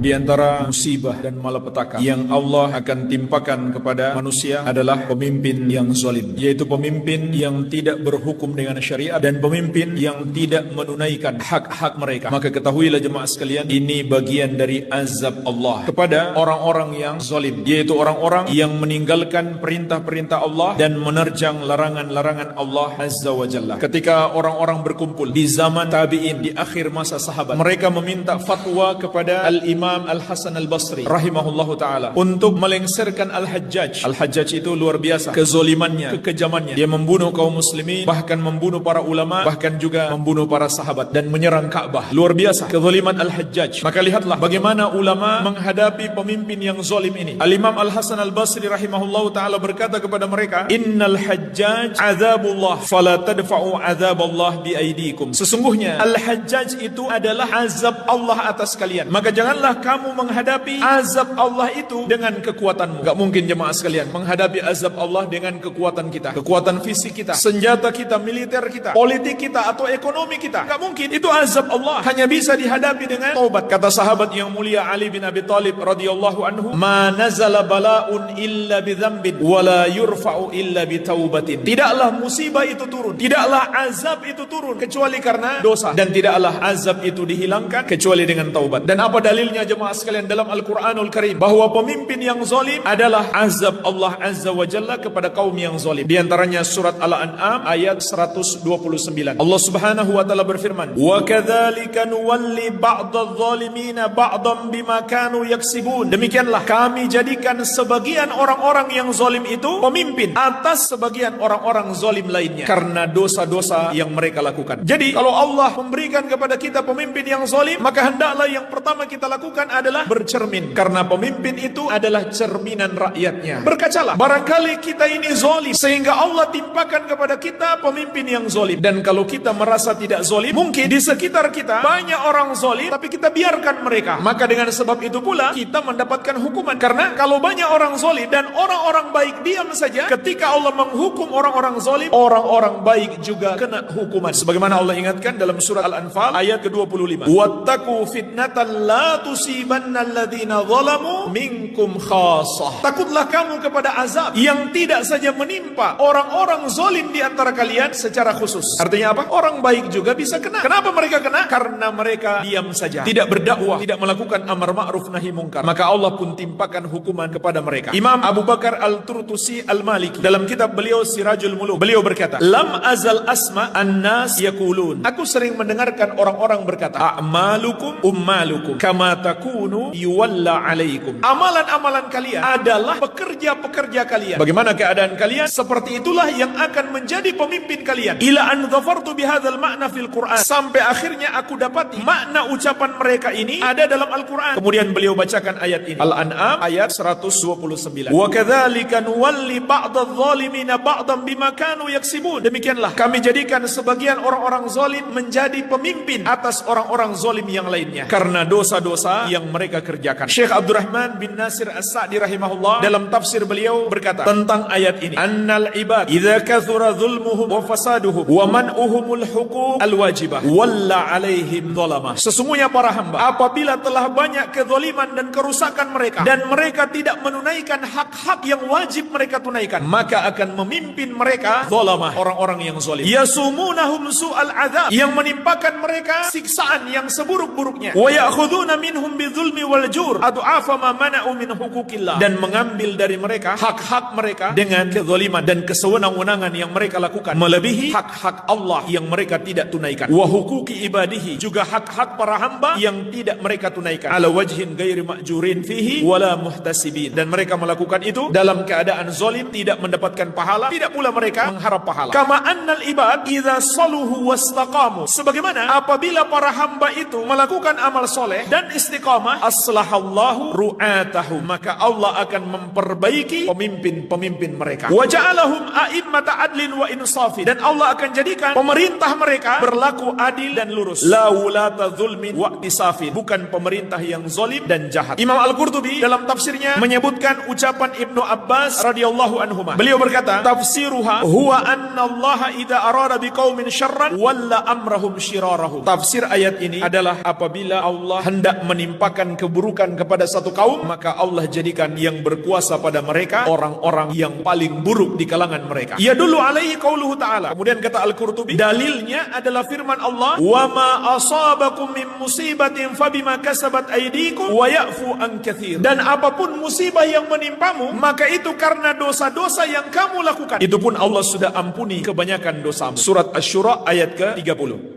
Di antara musibah dan malapetaka yang Allah akan timpakan kepada manusia adalah pemimpin yang zalim, yaitu pemimpin yang tidak berhukum dengan syariat dan pemimpin yang tidak menunaikan hak-hak mereka. Maka ketahuilah jemaah sekalian, ini bagian dari azab Allah kepada orang-orang yang zalim, yaitu orang-orang yang meninggalkan perintah-perintah Allah dan menerjang larangan-larangan Allah Azza wa Jalla. Ketika orang-orang berkumpul di zaman tabi'in, di akhir masa sahabat, mereka meminta fatwa kepada Al-Imam Al-Hasan Al-Basri rahimahullahu ta'ala untuk melengsarkan Al-Hajjaj. Al-Hajjaj itu luar biasa kezolimannya, kekejamannya. Dia membunuh kaum muslimin, bahkan membunuh para ulama, bahkan juga membunuh para sahabat dan menyerang Ka'bah. Luar biasa kezoliman Al-Hajjaj. Maka lihatlah bagaimana ulama menghadapi pemimpin yang zalim ini. Al-Imam Al-Hasan Al-Basri rahimahullahu ta'ala berkata kepada mereka, Innal Hajjaj azabullah fala tadfa'u azaballah biaidikum. Sesungguhnya Al-Hajjaj itu adalah azab Allah atas kalian, maka janganlah kamu menghadapi azab Allah itu dengan kekuatanmu. Gak mungkin jemaah sekalian menghadapi azab Allah dengan kekuatan kita, kekuatan fisik kita, senjata kita, militer kita, politik kita, atau ekonomi kita. Gak mungkin. Itu azab Allah, hanya bisa dihadapi dengan taubat. Kata sahabat yang mulia Ali bin Abi Thalib radhiyallahu anhu, ma nazala bala'un illa bidzambin wala yurfa'u illa bitaubatin. Tidaklah musibah itu turun, tidaklah azab itu turun kecuali karena dosa, dan tidaklah azab itu dihilangkan kecuali dengan taubat. Dan apa dalilnya jemaah sekalian dalam Al-Quranul Karim? Bahwa pemimpin yang zalim adalah azab Allah Azza wa Jalla kepada kaum yang zalim. Di antaranya surat Al-An'am ayat 129. Allah Subhanahu wa taala berfirman, "Wa kadzalika nuwalli ba'dadh dhalimina ba'dhan bima kanu yaksibun." Demikianlah kami jadikan sebagian orang-orang yang zalim itu pemimpin atas sebagian orang-orang zalim lainnya karena dosa-dosa yang mereka lakukan. Jadi kalau Allah memberikan kepada kita pemimpin yang zalim, maka hendaklah yang pertama kita lakukan adalah bercermin, karena pemimpin itu adalah cerminan rakyatnya. Berkacalah, barangkali kita ini zalim sehingga Allah timpakan kepada kita pemimpin yang zalim. Dan kalau kita merasa tidak zalim, mungkin di sekitar kita banyak orang zalim, tapi kita biarkan mereka. Maka dengan sebab itu pula kita mendapatkan hukuman. Karena kalau banyak orang zalim dan orang-orang baik diam saja, ketika Allah menghukum orang-orang zalim, orang-orang baik juga kena hukuman. Sebagaimana Allah ingatkan dalam surat Al-Anfal ayat ke-25, wattaqu fitnatan la tusibanna alladhina zalamu minkum khassah. Takutlah kamu kepada azab yang tidak saja menimpa orang-orang zalim di antara kalian secara khusus. Artinya apa? Orang baik juga bisa kena. Kenapa mereka kena? Karena mereka diam saja, tidak berdakwah, tidak melakukan amar ma'ruf nahi mungkar. Maka Allah pun timpakan hukuman kepada mereka. Imam Abu Bakar Al-Turtusi Al-Maliki dalam kitab beliau Sirajul Muluk, beliau berkata, lam azal asma an-nas yaqulun. Aku sering mendengarkan orang-orang berkata, a'malukum ummalukum kama takunu yuwalla alaikum. Amalan-amalan kalian adalah pekerja-pekerja kalian. Bagaimana keadaan kalian? Seperti itulah yang akan menjadi pemimpin kalian. Ila an dhafartu bihadzal ma'na fil Qur'an. Sampai akhirnya aku dapati makna ucapan mereka ini ada dalam Al-Qur'an. Kemudian beliau bacakan ayat ini. Al-An'am ayat 129. Wa kadzalika nuwalli ba'dadh dhalimina ba'dhan bima kanu yaksibun. Demikianlah kami jadikan sebagian orang-orang zalim menjadi pemimpin atas orang-orang zalim yang lainnya karena dosa-dosa yang mereka kerjakan. Syekh Abdurrahman bin Nasir As-Sa'di rahimahullah dalam tafsir beliau berkata tentang ayat ini, annal ibad idza kathura dhulmuhum wa fasaduhum wa man'uhumul huquq al-wajibah walla alaihim dhalamah. Sesungguhnya para hamba apabila telah banyak kezaliman dan kerusakan mereka dan mereka tidak menunaikan hak-hak yang wajib mereka tunaikan, maka akan memimpin mereka dhalamah, orang-orang yang zalim. Yasumunahum su'al adzab, yang menimpakan mereka siksaan yang seburuk-buruknya. Wa ya'khuduna minhum bidzulmi wal jur ad'afa ma mana'u min huquqillah, dan mengambil dari mereka hak-hak mereka dengan kezaliman dan kesewenang-wenangan yang mereka lakukan melebihi hak-hak Allah yang mereka tidak tunaikan. Wa huquqi ibadihi, juga hak-hak para hamba yang tidak mereka tunaikan ala wajhin ghairi ma'jurin fihi wala muhtasibin, dan mereka melakukan itu dalam keadaan zalim, tidak mendapatkan pahala, tidak pula mereka mengharap pahala. Kama annal ibad idza saluhu wastaqamu, sebagaimana apabila para hamba itu melakukan amal soleh dan istiqamah, aslahallahu ru'atahu, maka Allah akan memperbaiki pemimpin-pemimpin mereka. Wa ja'alahum a'immata adlin wa insafin, dan Allah akan jadikan pemerintah mereka berlaku adil dan lurus. La wulata dzulmin wa isafin, bukan pemerintah yang zalim dan jahat. Imam Al-Qurtubi dalam tafsirnya menyebutkan ucapan Ibnu Abbas radhiyallahu anhuma. Beliau berkata, tafsiruha huwa anna Allah idza arada biqaumin syarran walla amrahum syirarahu. Tafsir ayat ini adalah apabila Allah hendak menimpa menimpakan keburukan kepada satu kaum, maka Allah jadikan yang berkuasa pada mereka orang-orang yang paling buruk di kalangan mereka. Ya dulu alaihi qauluhu ta'ala. Kemudian kata Al-Qurtubi, dalilnya adalah firman Allah, wa ma asabakum min musibatin fabima kasabat aydikum wa ya'fu an katsir. Dan apapun musibah yang menimpamu, maka itu karena dosa-dosa yang kamu lakukan. Itu pun Allah sudah ampuni kebanyakan dosamu. Surat Asy-Syura ayat ke-30.